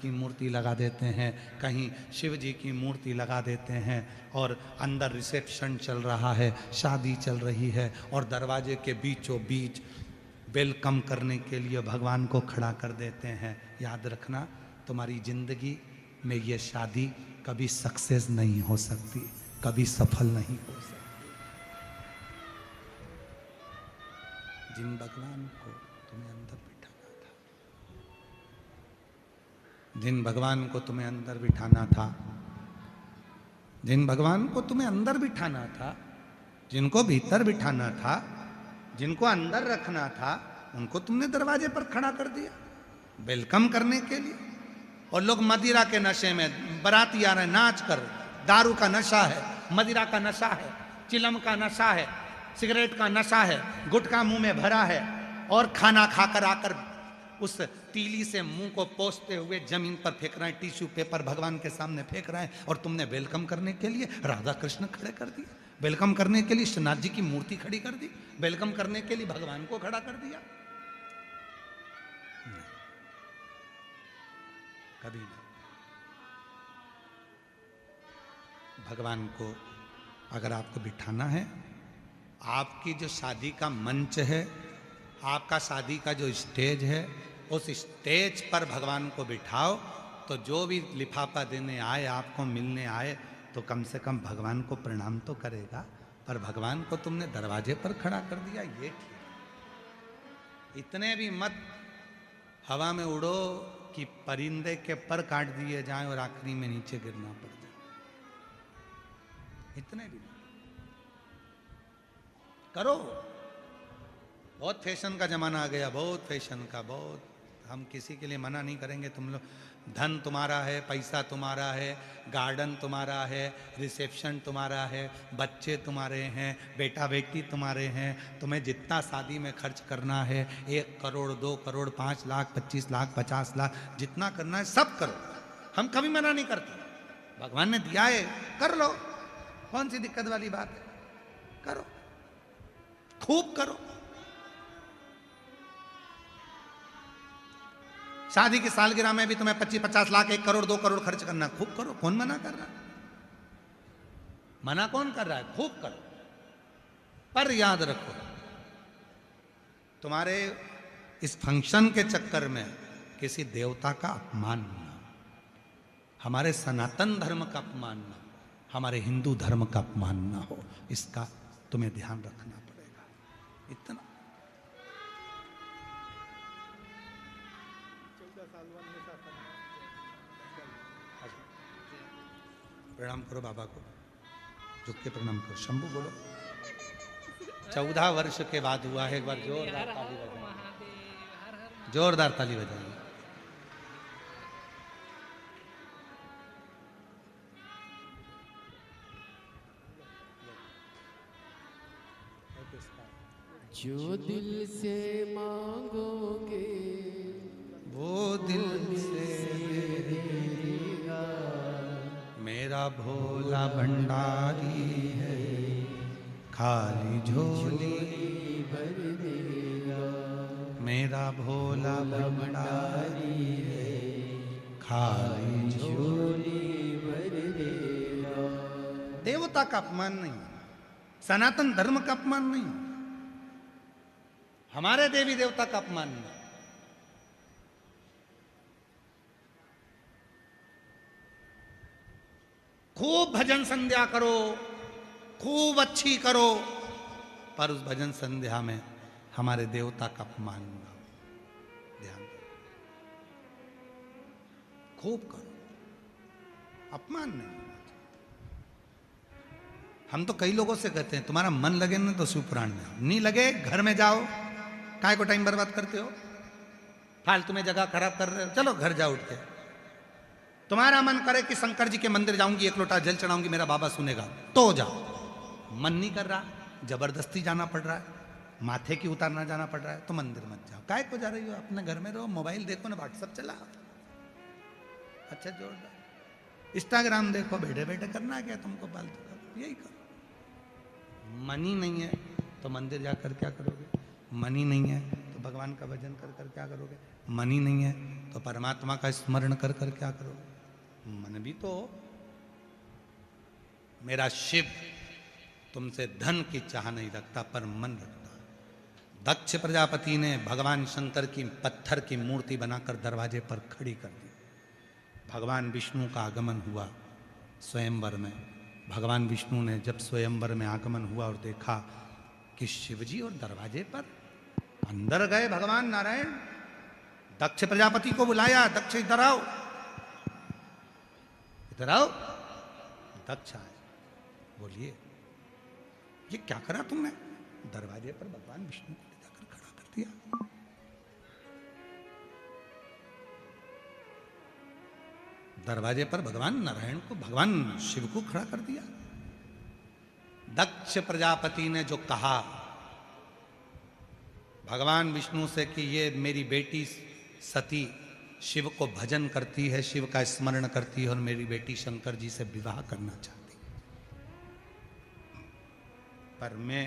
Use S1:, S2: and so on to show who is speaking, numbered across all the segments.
S1: की मूर्ति लगा देते हैं, कहीं शिव जी की मूर्ति लगा देते हैं, और अंदर रिसेप्शन चल रहा है, शादी चल रही है, और दरवाजे के बीचों बीच वेलकम करने के लिए भगवान को खड़ा कर देते हैं। याद रखना, तुम्हारी जिंदगी में ये शादी कभी सक्सेस नहीं हो सकती, कभी सफल नहीं हो सकती। जिन भगवान को तुम्हें अंदर बिठाना था, जिन भगवान को तुम्हें अंदर बिठाना था, जिन भगवान को तुम्हें अंदर बिठाना था, जिनको भीतर बिठाना था, जिनको अंदर रखना था, उनको तुमने दरवाजे पर खड़ा कर दिया वेलकम करने के लिए। और लोग मदिरा के नशे में, बाराती आ रहे नाच कर, दारू का नशा है, मदिरा का नशा है, चिलम का नशा है, सिगरेट का नशा है, गुटखा मुंह में भरा है, और खाना खाकर आकर उस तीली से मुंह को पोंछते हुए जमीन पर फेंक रहे हैं, टिश्यू पेपर भगवान के सामने फेंक रहे हैं, और तुमने वेलकम करने के लिए राधा कृष्ण खड़े कर दिए, वेलकम करने के लिए श्रीनाथ जी की मूर्ति खड़ी कर दी, वेलकम करने के लिए भगवान को खड़ा कर दिया। नहीं, कभी नहीं। भगवान को अगर आपको बिठाना है, आपकी जो शादी का मंच है, आपका शादी का जो स्टेज है, उस स्टेज पर भगवान को बिठाओ, तो जो भी लिफाफा देने आए, आपको मिलने आए, तो कम से कम भगवान को प्रणाम तो करेगा। पर भगवान को तुमने दरवाजे पर खड़ा कर दिया, ये ठीक। इतने भी मत हवा में उड़ो कि परिंदे के पर काट दिए जाएं और आखिरी में नीचे गिरना पड़ जाए, इतने भी करो। बहुत फैशन का जमाना आ गया, बहुत फैशन का, बहुत। हम किसी के लिए मना नहीं करेंगे। तुम लोग, धन तुम्हारा है, पैसा तुम्हारा है, गार्डन तुम्हारा है, रिसेप्शन तुम्हारा है, बच्चे तुम्हारे हैं, बेटा बेटी तुम्हारे हैं, तुम्हें जितना शादी में खर्च करना है, 1 करोड़ 2 करोड़ 5 लाख 25 लाख 50 लाख जितना करना है सब करो। हम कभी मना नहीं करते। भगवान ने दिया है, कर लो, कौन सी दिक्कत वाली बात है, करो, खूब करो। शादी की सालगिरह में भी तुम्हें 25-50 लाख 1 करोड़ 2 करोड़ खर्च करना, खूब करो, कौन मना कर रहा है? मना कौन कर रहा है? खूब करो। पर याद रखो, तुम्हारे इस फंक्शन के चक्कर में किसी देवता का अपमान ना, हमारे सनातन धर्म का अपमान ना, हमारे हिंदू धर्म का अपमान ना हो, इसका तुम्हें ध्यान रखना पड़ेगा। इतना प्रणाम करो बाबा को, झुक के प्रणाम करो, शंभू बोलो। 14 वर्ष के बाद हुआ है। एक बार जोरदार ताली बजाइए, जोरदार ताली बजाइए।
S2: जो दिल से मांगोगे
S1: वो दिल से देगा, मेरा भोला भंडारी है, खाली झोली
S2: भर देगा।
S1: मेरा भोला भंडारी है, खाली
S2: झोली भर देगा।
S1: देवता का अपमान नहीं, सनातन धर्म का अपमान नहीं, हमारे देवी देवता का अपमान नहीं। खूब भजन संध्या करो, खूब अच्छी करो, पर उस भजन संध्या में हमारे देवता का अपमान ना हो, ध्यान दो। खूब करो, अपमान नहीं होना चाहिए। हम तो कई लोगों से कहते हैं तुम्हारा मन लगे ना तो शिव पुराण में आओ, नहीं लगे घर में जाओ, काय को टाइम बर्बाद करते हो, फालतू में जगह खराब कर रहे हो, चलो घर जाओ उठ के। तुम्हारा मन करे कि शंकर जी के मंदिर जाऊंगी, 1 लोटा जल चढ़ाऊंगी, मेरा बाबा सुनेगा, तो जाओ। मन नहीं कर रहा, जबरदस्ती जाना पड़ रहा है, माथे की उतारना जाना पड़ रहा है, तो मंदिर मत जाओ। काय को जा रही हो, अपने घर में रहो, मोबाइल देखो ना, व्हाट्सएप चला, अच्छा जोरदार, इंस्टाग्राम देखो, बैठे बैठे करना क्या तुमको, फालतू का यही करो। मनी नहीं है तो मंदिर जाकर क्या करोगे, मनी नहीं है तो भगवान का भजन कर कर क्या करोगे। मन ही नहीं है तो परमात्मा का स्मरण कर कर क्या करो? मन भी तो। मेरा शिव तुमसे धन की चाह नहीं रखता पर मन रखता। दक्ष प्रजापति ने भगवान शंकर की पत्थर की मूर्ति बनाकर दरवाजे पर खड़ी कर दी। भगवान विष्णु का आगमन हुआ स्वयंवर में। भगवान विष्णु ने जब स्वयंवर में आगमन हुआ और देखा कि शिवजी और दरवाजे पर, अंदर गए भगवान नारायण। दक्ष प्रजापति को बुलाया, दक्ष इधर आओ, इधर आओ। दक्ष आए, बोलिए ये क्या करा तुमने? दरवाजे पर भगवान विष्णु को ले जाकर खड़ा कर दिया। दरवाजे पर भगवान नारायण को, भगवान शिव को खड़ा कर दिया। दक्ष प्रजापति ने जो कहा भगवान विष्णु से कि ये मेरी बेटी सती शिव को भजन करती है, शिव का स्मरण करती है और मेरी बेटी शंकर जी से विवाह करना चाहती, पर मैं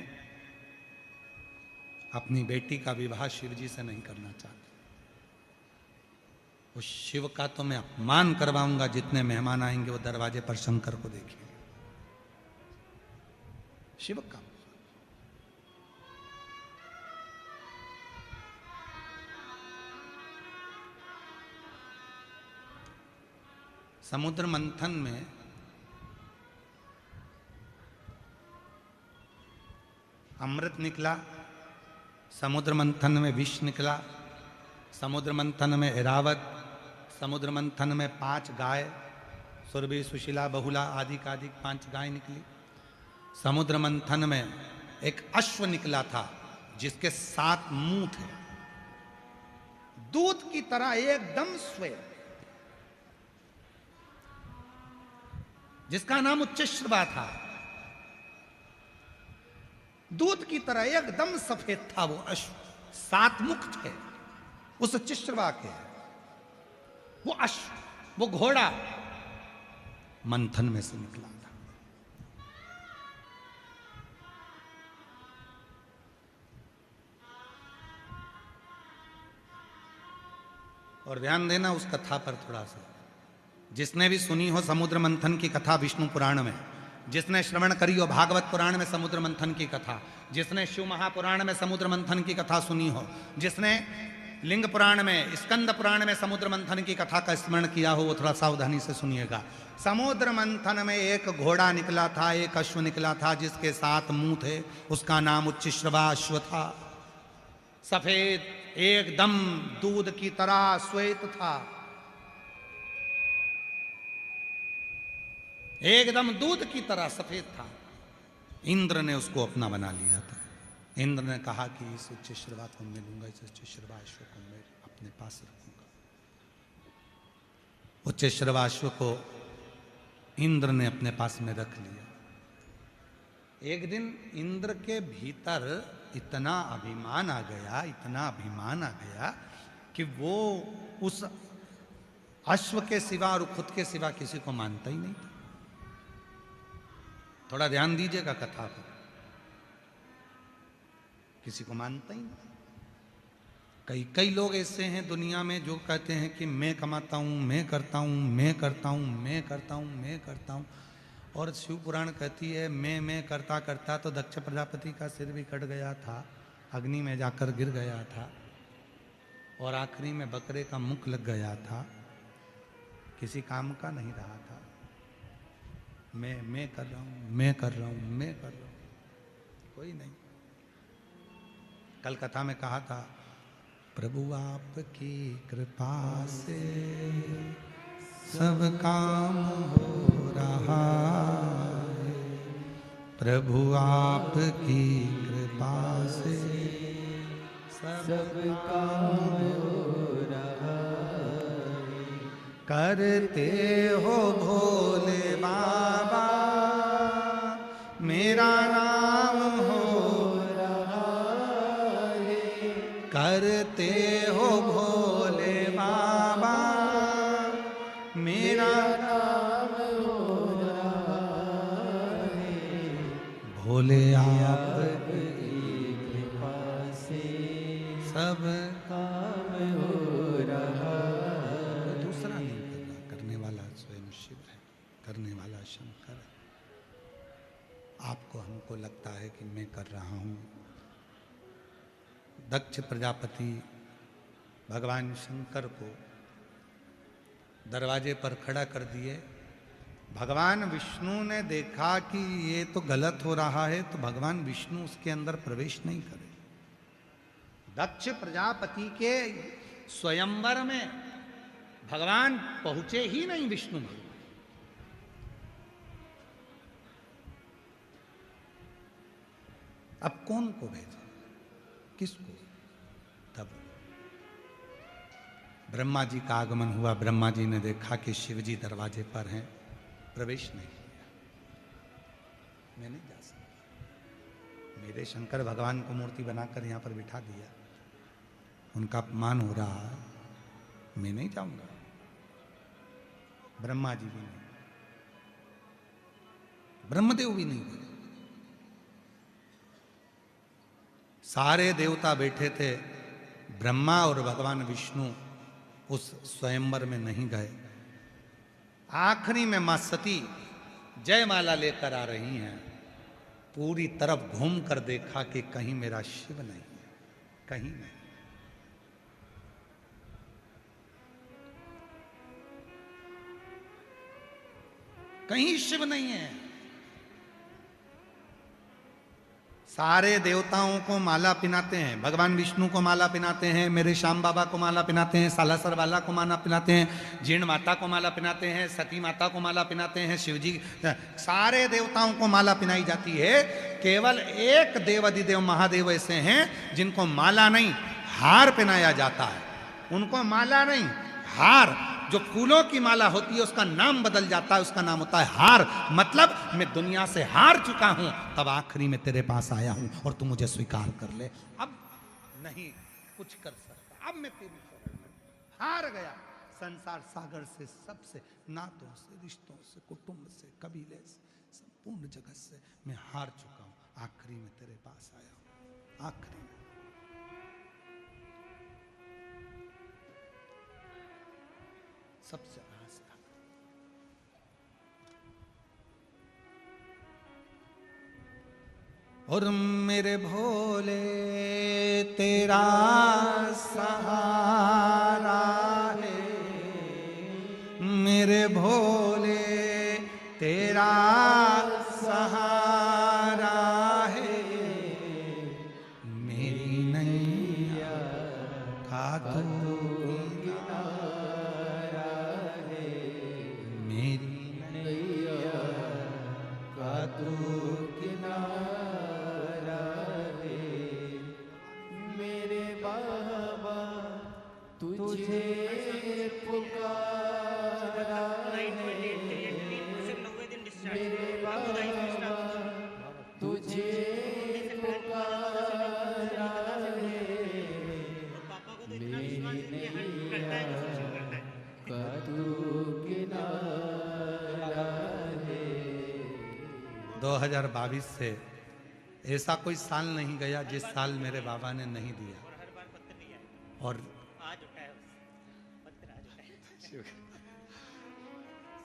S1: अपनी बेटी का विवाह शिव जी से नहीं करना चाहती। उस शिव का तो मैं अपमान करवाऊंगा। जितने मेहमान आएंगे वो दरवाजे पर शंकर को देखेंगे। शिव का समुद्र मंथन में अमृत निकला, समुद्र मंथन में विष निकला, समुद्र मंथन में ऐरावत, समुद्र मंथन में 5 गाय, सुरभि, सुशीला, बहुला आदि का आदि 5 गाय निकली। समुद्र मंथन में एक अश्व निकला था जिसके 7 मुंह थे, दूध की तरह एकदम श्वेत, जिसका नाम उच्चश्रवा था। दूध की तरह एकदम सफेद था वो अश्व। 7 मुख थे उस चिश्रवा के। वो अश्व, वो घोड़ा मंथन में से निकला था। और ध्यान देना उस कथा पर थोड़ा सा। जिसने भी सुनी हो समुद्र मंथन की कथा विष्णु पुराण में, जिसने श्रवण करी हो भागवत पुराण में समुद्र मंथन की कथा, जिसने शिव महापुराण में समुद्र मंथन की कथा सुनी हो, जिसने लिंग पुराण में, स्कंद पुराण में समुद्र मंथन की कथा का स्मरण किया हो, वो थोड़ा सावधानी से सुनिएगा। समुद्र मंथन में एक घोड़ा निकला था, एक अश्व निकला था जिसके 7 मुंह थे। उसका नाम उच्चश्रवा अश्व था। सफेद, एकदम दूध की तरह श्वेत था, एकदम दूध की तरह सफेद था। इंद्र ने उसको अपना बना लिया था। इंद्र ने कहा कि इस उच्चश्रवा को मैं लूंगा, इस उच्चश्रवा अश्व को मैं अपने पास रखूंगा। उच्चश्रवा अश्व को इंद्र ने अपने पास में रख लिया। एक दिन इंद्र के भीतर इतना अभिमान आ गया, इतना अभिमान आ गया कि वो उस अश्व के सिवा और खुद के सिवा किसी को मानता ही नहीं था। थोड़ा ध्यान दीजिएगा कथा पर। किसी को मानता ही नहीं। कई लोग ऐसे हैं दुनिया में जो कहते हैं कि मैं कमाता हूं, मैं करता हूं, मैं करता हूं, मैं करता हूं, मैं करता हूं। और शिव पुराण कहती है मैं करता करता तो दक्ष प्रजापति का सिर भी कट गया था, अग्नि में जाकर गिर गया था, और आखिरी में बकरे का मुख लग गया था, किसी काम का नहीं रहा था। मैं कर रहा हूं, मैं कर रहा हूं, मैं कर रहा हूं, कोई नहीं। कल कथा में कहा था, प्रभु आपकी कृपा से सब काम हो रहा है, प्रभु आपकी कृपा से सब काम हो रहा है। करते हो भोले बाबा मेरा नाम हो रहा है, करते हो भोले बाबा मेरा नाम हो रहा है। भोले आपकी कृपा से सब काम हो करने वाला शंकर है। आपको हमको लगता है कि मैं कर रहा हूं। दक्ष प्रजापति भगवान शंकर को दरवाजे पर खड़ा कर दिए। भगवान विष्णु ने देखा कि ये तो गलत हो रहा है, तो भगवान विष्णु उसके अंदर प्रवेश नहीं करे। दक्ष प्रजापति के स्वयंवर में भगवान पहुंचे ही नहीं। विष्णु भगवान अब कौन को भेजे, किसको? तब ब्रह्मा जी का आगमन हुआ। ब्रह्मा जी ने देखा कि शिव जी दरवाजे पर हैं, प्रवेश नहीं किया। मैं नहीं जा सकता। मेरे शंकर भगवान को मूर्ति बनाकर यहां पर बिठा दिया, उनका अपमान हो रहा है, मैं नहीं जाऊंगा। ब्रह्मा जी भी नहीं, ब्रह्मदेव भी नहीं गए। सारे देवता बैठे थे, ब्रह्मा और भगवान विष्णु उस स्वयंवर में नहीं गए। आखिरी में मां सती जयमाला लेकर आ रही हैं। पूरी तरफ घूम कर देखा कि कहीं मेरा शिव नहीं है, कहीं नहीं। कहीं शिव नहीं है। सारे देवताओं को माला पिनाते हैं, भगवान विष्णु को माला पिनाते हैं, मेरे श्याम बाबा को माला पिनाते हैं, सालासर वाला को माला पिनाते हैं, जीर्ण माता को माला पिनाते हैं, सती माता को माला पिनाते हैं, शिवजी, सारे देवताओं को माला पिनाई जाती है। केवल एक देव अधिदेव महादेव ऐसे हैं जिनको माला नहीं हार पहनाया जाता है। उनको माला नहीं हार, जो फूलों की माला होती है उसका नाम बदल जाता है, उसका नाम होता है हार। मतलब मैं दुनिया से हार चुका हूं, तब आखिरी में तेरे पास आया हूं और तू मुझे स्वीकार कर ले। अब नहीं कुछ कर सकता, अब मैं तेरी शरण में हार गया। संसार सागर से, सबसे, नातों से, रिश्तों से, कुटुंब से, कबीले से, संपूर्ण जगत से मैं हार चुका हूं। आखिरी में तेरे पास आया हूं, आखिरी में। सबसे आस्था। और मेरे भोले तेरा सहारा है, मेरे भोले तेरा सहारा है, मेरी नैया का तू
S2: तुझे पुकारा है, मेरे बाबा तुझे पुकारा है, मेरी नैया का तू किनारा है।
S1: 2022 से ऐसा कोई साल नहीं गया जिस साल मेरे बाबा ने नहीं दिया। और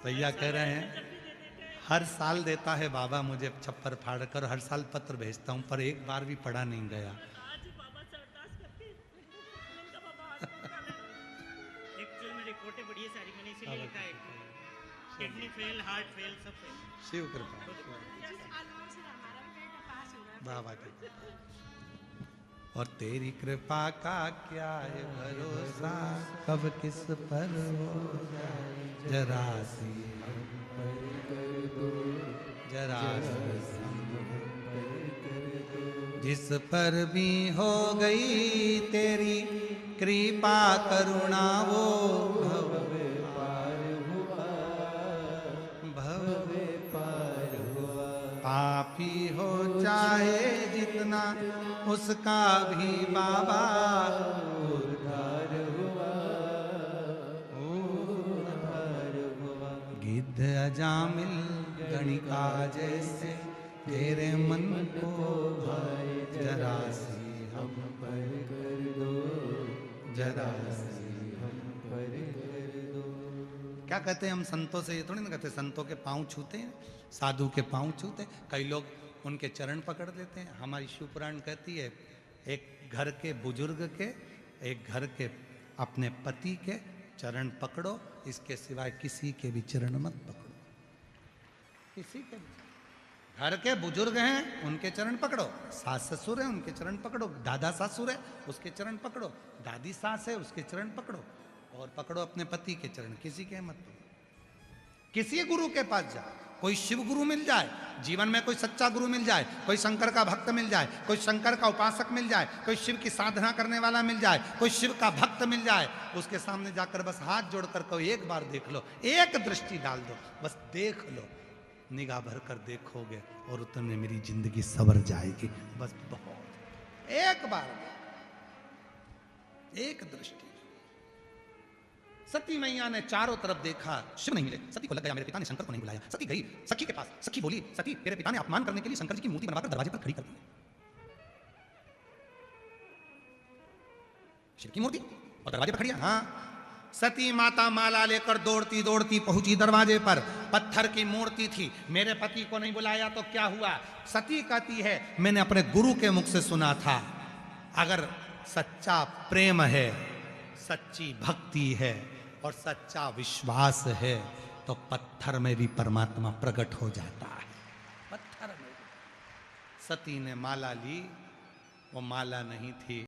S1: भैया कह रहे हैं हर साल देता है बाबा मुझे छप्पर फाड़ कर, हर साल पत्र भेजता हूं, पर एक बार भी पढ़ा नहीं गया।
S3: रिपोर्टें बड़ी सारी मैंने इसीलिए लिखा है। किडनी फेल, हार्ट फेल, सब फेल।
S1: शिव कृपा, बाबा की। और तेरी कृपा का क्या है भरोसा, कब किस पर हो जाए जरा सी हम पर कर दो, जरा सी हम पर कर दो। जिस पर भी हो गई तेरी कृपा करुणा वो भव पार हुआ, भव पार हुआ। पापी हो चाहे जितना उसका भी बाबा उद्धार हुआ, उद्धार हुआ। गिद्ध अजामिल गणिका जैसे तेरे मन को भाए, जरा सी हम पर कर दो, जरा सी हम पर कर दो। क्या कहते हैं हम संतों से, ये थोड़ी ना कहते संतों के पाँव छूते हैं, साधु के पाँव छूते, कई लोग उनके चरण पकड़ लेते हैं। हमारी शिव पुराण कहती है एक घर के बुजुर्ग के, एक घर के अपने पति के चरण पकड़ो, इसके सिवाय किसी के भी चरण मत पकड़ो। किसी के भी, घर के बुजुर्ग हैं उनके चरण पकड़ो, सास ससुर है उनके चरण पकड़ो, दादा सासुर है उसके चरण पकड़ो, दादी सास है उसके चरण पकड़ो, और पकड़ो अपने पति के चरण, किसी के मत पकड़ो। किसी गुरु के पास जाओ, कोई शिव गुरु मिल जाए, जीवन में कोई सच्चा गुरु मिल जाए, कोई शंकर का भक्त मिल जाए, कोई शंकर का उपासक मिल जाए, कोई शिव की साधना करने वाला मिल जाए, कोई शिव का भक्त मिल जाए, उसके सामने जाकर बस हाथ जोड़कर कहो एक बार देख लो, एक दृष्टि डाल दो, बस देख लो, निगाह भर कर देखोगे और उतने मेरी जिंदगी सवर जाएगी। बस बहुत, एक बार, एक दृष्टि। सती मैया ने चारों तरफ देखा, शिव नहीं मिले। सती को लग गया मेरे पिता ने शंकर को नहीं बुलाया। सती गई सखी के पास, सखी बोली सती तेरे पिता ने अपमान करने के लिए शंकर जी की मूर्ति बनवाकर दरवाजे पर खड़ी कर दी, शिव की मूर्ति और दरवाजे पर खड़ी है। हाँ, सती माता माला लेकर दौड़ती दौड़ती पहुंची दरवाजे पर, पत्थर की मूर्ति थी। मेरे पति को नहीं बुलाया तो क्या हुआ? सती कहती है मैंने अपने गुरु के मुख से सुना था, अगर सच्चा प्रेम है, सच्ची भक्ति है और सच्चा विश्वास है तो पत्थर में भी परमात्मा प्रकट हो जाता है। पत्थर में भी। सती ने माला ली, वो माला नहीं थी,